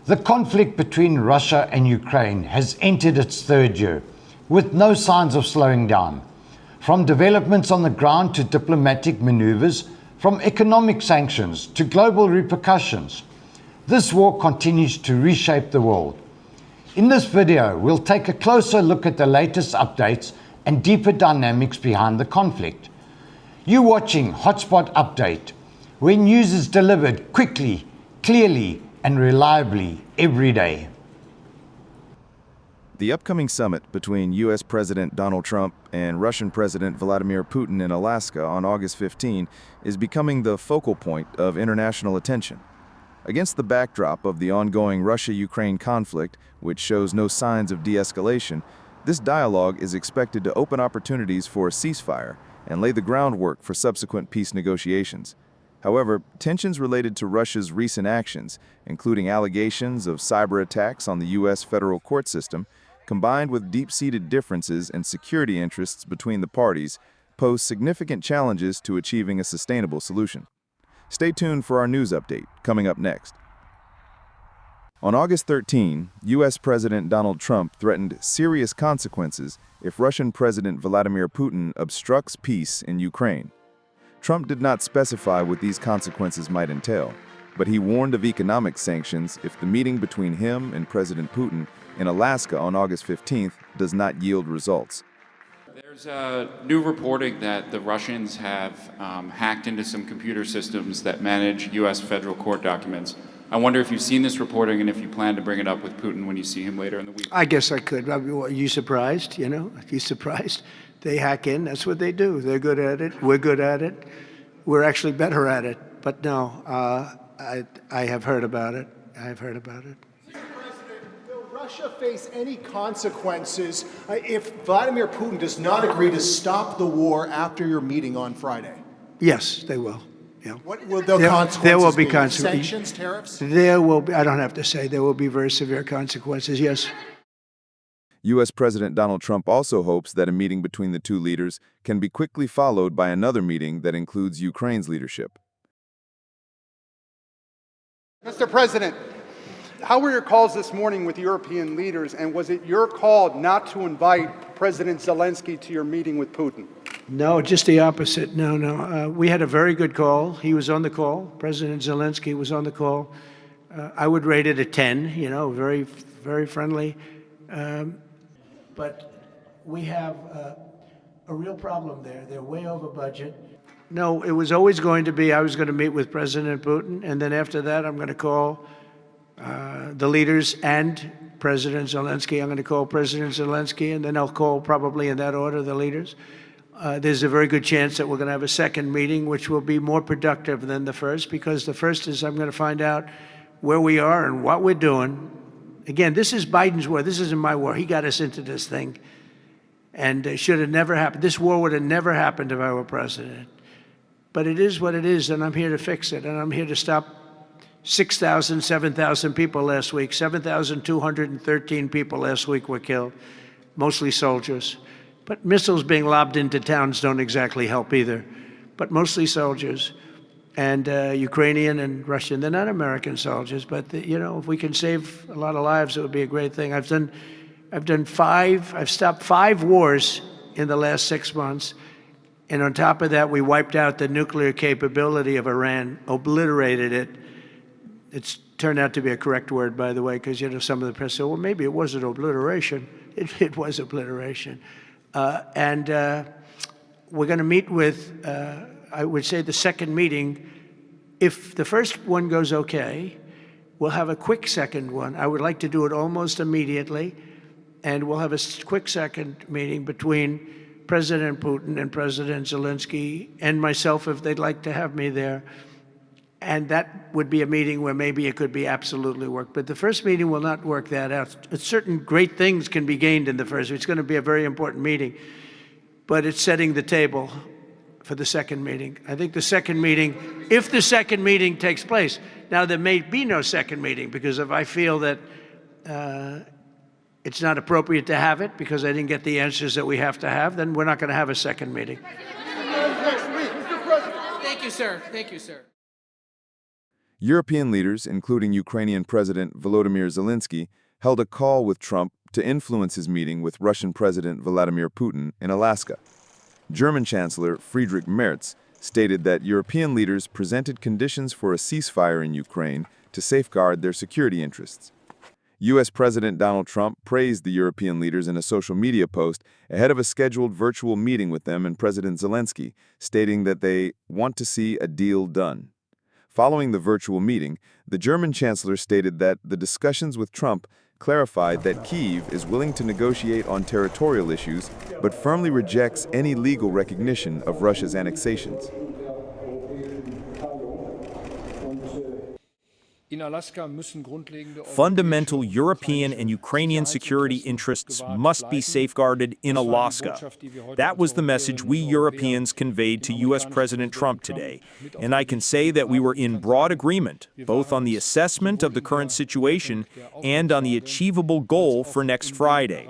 The conflict between Russia and Ukraine has entered its third year, with no signs of slowing down. From developments on the ground to diplomatic maneuvers, from economic sanctions to global repercussions, this war continues to reshape the world. In this video, we'll take a closer look at the latest updates and deeper dynamics behind the conflict. You're watching Hotspot Update, where news is delivered quickly, clearly, and reliably every day. The upcoming summit between U.S. President Donald Trump and Russian President Vladimir Putin in Alaska on August 15 is becoming the focal point of international attention. Against the backdrop of the ongoing Russia-Ukraine conflict, which shows no signs of de-escalation, this dialogue is expected to open opportunities for a ceasefire and lay the groundwork for subsequent peace negotiations. However, tensions related to Russia's recent actions, including allegations of cyber attacks on the U.S. federal court system, combined with deep-seated differences and security interests between the parties, pose significant challenges to achieving a sustainable solution. Stay tuned for our news update, coming up next. On August 13, U.S. President Donald Trump threatened serious consequences if Russian President Vladimir Putin obstructs peace in Ukraine. Trump did not specify what these consequences might entail, but he warned of economic sanctions if the meeting between him and President Putin in Alaska on August 15th does not yield results. There's new reporting that the Russians have hacked into some computer systems that manage U.S. federal court documents. I wonder if you've seen this reporting and if you plan to bring it up with Putin when you see him later in the week. I guess I could. Are you surprised? Are you surprised? They hack in. That's what they do. They're good at it. We're good at it. We're actually better at it. But no, I have heard about it. I have heard about it. Mr. President, will Russia face any consequences if Vladimir Putin does not agree to stop the war after your meeting on Friday? Yes, they will. Yeah. What will the consequences there will be be? Sanctions, tariffs? There will be, I don't have to say, there will be very severe consequences, yes. U.S. President Donald Trump also hopes that a meeting between the two leaders can be quickly followed by another meeting that includes Ukraine's leadership. Mr. President, how were your calls this morning with European leaders, and was it your call not to invite President Zelensky to your meeting with Putin? No, just the opposite. No. We had a very good call. He was on the call. President Zelensky was on the call. I would rate it a 10, very, very friendly. But we have a real problem there. They're way over budget. No, it was always going to be I was going to meet with President Putin, and then after that I'm going to call the leaders and President Zelensky. I'm going to call President Zelensky, and then I'll call probably in that order the leaders. There's a very good chance that we're going to have a second meeting, which will be more productive than the first, because the first is I'm going to find out where we are and what we're doing. Again, this is Biden's war. This isn't my war. He got us into this thing. And it should have never happened. This war would have never happened if I were president. But it is what it is, and I'm here to fix it. And I'm here to stop 6,000, 7,000 people last week. 7,213 people last week were killed, mostly soldiers. But missiles being lobbed into towns don't exactly help either. But mostly soldiers. And Ukrainian and Russian. They're not American soldiers, but if we can save a lot of lives, it would be a great thing. I've stopped 5 wars in the last 6 months, and on top of that, we wiped out the nuclear capability of Iran, obliterated it. It's turned out to be a correct word, by the way, because some of the press said, well, maybe it wasn't obliteration. It was obliteration, and we're going to meet with. I would say the second meeting, if the first one goes okay, we'll have a quick second one. I would like to do it almost immediately, and we'll have a quick second meeting between President Putin and President Zelensky and myself, if they'd like to have me there. And that would be a meeting where maybe it could be absolutely work. But the first meeting will not work that out. Certain great things can be gained in the first. It's going to be a very important meeting, but it's setting the table for the second meeting. I think the second meeting, if the second meeting takes place, now there may be no second meeting, because if I feel that it's not appropriate to have it because I didn't get the answers that we have to have, then we're not going to have a second meeting. Next week, Mr. President. Thank you, sir. Thank you, sir. European leaders, including Ukrainian President Volodymyr Zelensky, held a call with Trump to influence his meeting with Russian President Vladimir Putin in Alaska. German Chancellor Friedrich Merz stated that European leaders presented conditions for a ceasefire in Ukraine to safeguard their security interests. U.S. President Donald Trump praised the European leaders in a social media post ahead of a scheduled virtual meeting with them and President Zelensky, stating that they want to see a deal done. Following the virtual meeting, the German Chancellor stated that the discussions with Trump clarified that Kyiv is willing to negotiate on territorial issues, but firmly rejects any legal recognition of Russia's annexations. Fundamental European and Ukrainian security interests must be safeguarded in Alaska. That was the message we Europeans conveyed to U.S. President Trump today, and I can say that we were in broad agreement, both on the assessment of the current situation and on the achievable goal for next Friday.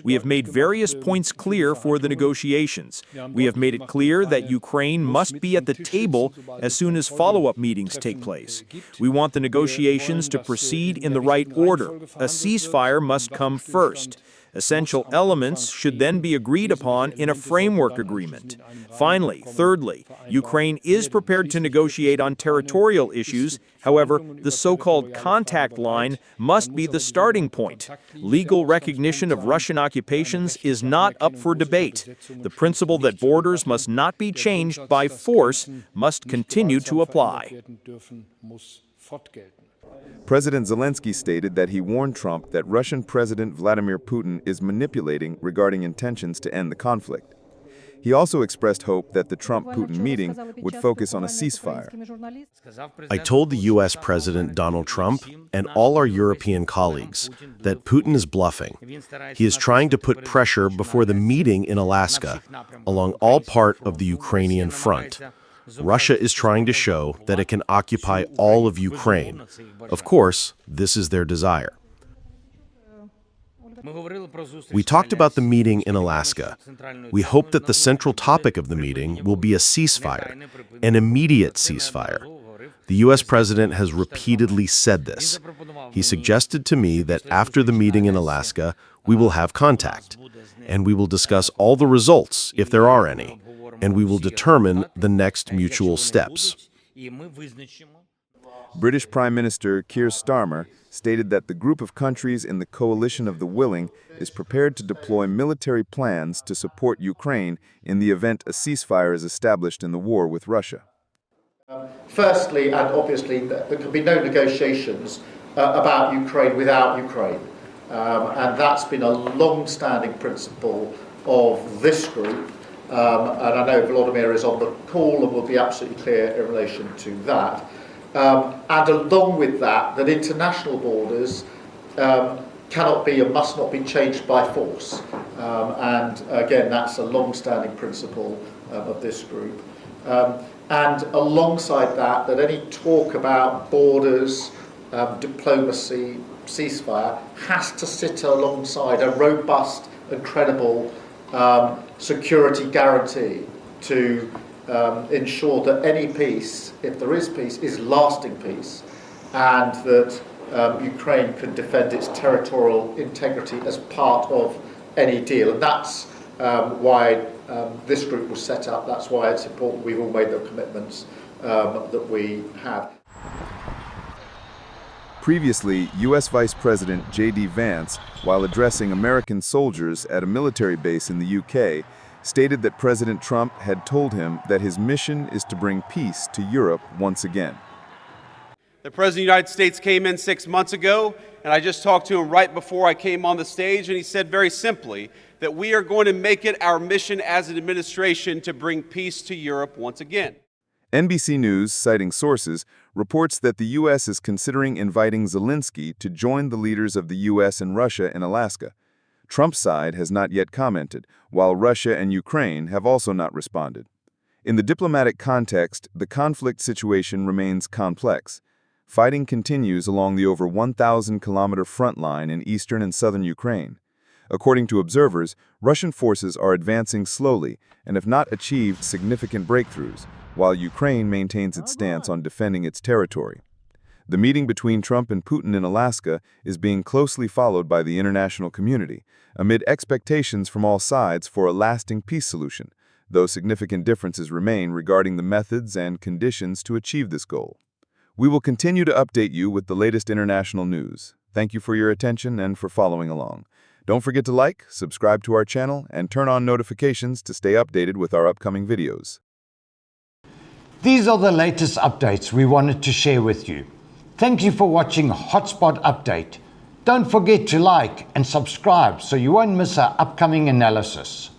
We have made various points clear for the negotiations. We have made it clear that Ukraine must be at the table as soon as follow-up meetings take place. We want the negotiations to proceed in the right order. A ceasefire must come first. Essential elements should then be agreed upon in a framework agreement. Finally, thirdly, Ukraine is prepared to negotiate on territorial issues. However, the so-called contact line must be the starting point. Legal recognition of Russian occupations is not up for debate. The principle that borders must not be changed by force must continue to apply. President Zelensky stated that he warned Trump that Russian President Vladimir Putin is manipulating regarding intentions to end the conflict. He also expressed hope that the Trump-Putin meeting would focus on a ceasefire. I told the U.S. President Donald Trump and all our European colleagues that Putin is bluffing. He is trying to put pressure before the meeting in Alaska along all part of the Ukrainian front. Russia is trying to show that it can occupy all of Ukraine. Of course, this is their desire. We talked about the meeting in Alaska. We hope that the central topic of the meeting will be a ceasefire, an immediate ceasefire. The U.S. president has repeatedly said this. He suggested to me that after the meeting in Alaska, we will have contact, and we will discuss all the results, if there are any, and we will determine the next mutual steps. British Prime Minister Keir Starmer stated that the group of countries in the coalition of the willing is prepared to deploy military plans to support Ukraine in the event a ceasefire is established in the war with Russia. Firstly, and obviously, there can be no negotiations about Ukraine without Ukraine. And that's been a long-standing principle of this group. And I know Volodymyr is on the call and will be absolutely clear in relation to that. And along with that, that international borders cannot be and must not be changed by force. And again, that's a long-standing principle of this group. And alongside that, that any talk about borders, diplomacy, ceasefire has to sit alongside a robust and credible security guarantee to ensure that any peace, if there is peace, is lasting peace, and that Ukraine can defend its territorial integrity as part of any deal. And that's why this group was set up. That's why it's important we've all made the commitments that we have. Previously, U.S. Vice President J.D. Vance, while addressing American soldiers at a military base in the U.K., stated that President Trump had told him that his mission is to bring peace to Europe once again. The President of the United States came in 6 months ago, and I just talked to him right before I came on the stage, and he said very simply that we are going to make it our mission as an administration to bring peace to Europe once again. NBC News, citing sources, reports that the U.S. is considering inviting Zelensky to join the leaders of the U.S. and Russia in Alaska. Trump's side has not yet commented, while Russia and Ukraine have also not responded. In the diplomatic context, the conflict situation remains complex. Fighting continues along the over 1,000-kilometer front line in eastern and southern Ukraine. According to observers, Russian forces are advancing slowly and have not achieved significant breakthroughs, while Ukraine maintains its stance on defending its territory. The meeting between Trump and Putin in Alaska is being closely followed by the international community, amid expectations from all sides for a lasting peace solution, though significant differences remain regarding the methods and conditions to achieve this goal. We will continue to update you with the latest international news. Thank you for your attention and for following along. Don't forget to like, subscribe to our channel, and turn on notifications to stay updated with our upcoming videos. These are the latest updates we wanted to share with you. Thank you for watching Hotspot Update. Don't forget to like and subscribe so you won't miss our upcoming analysis.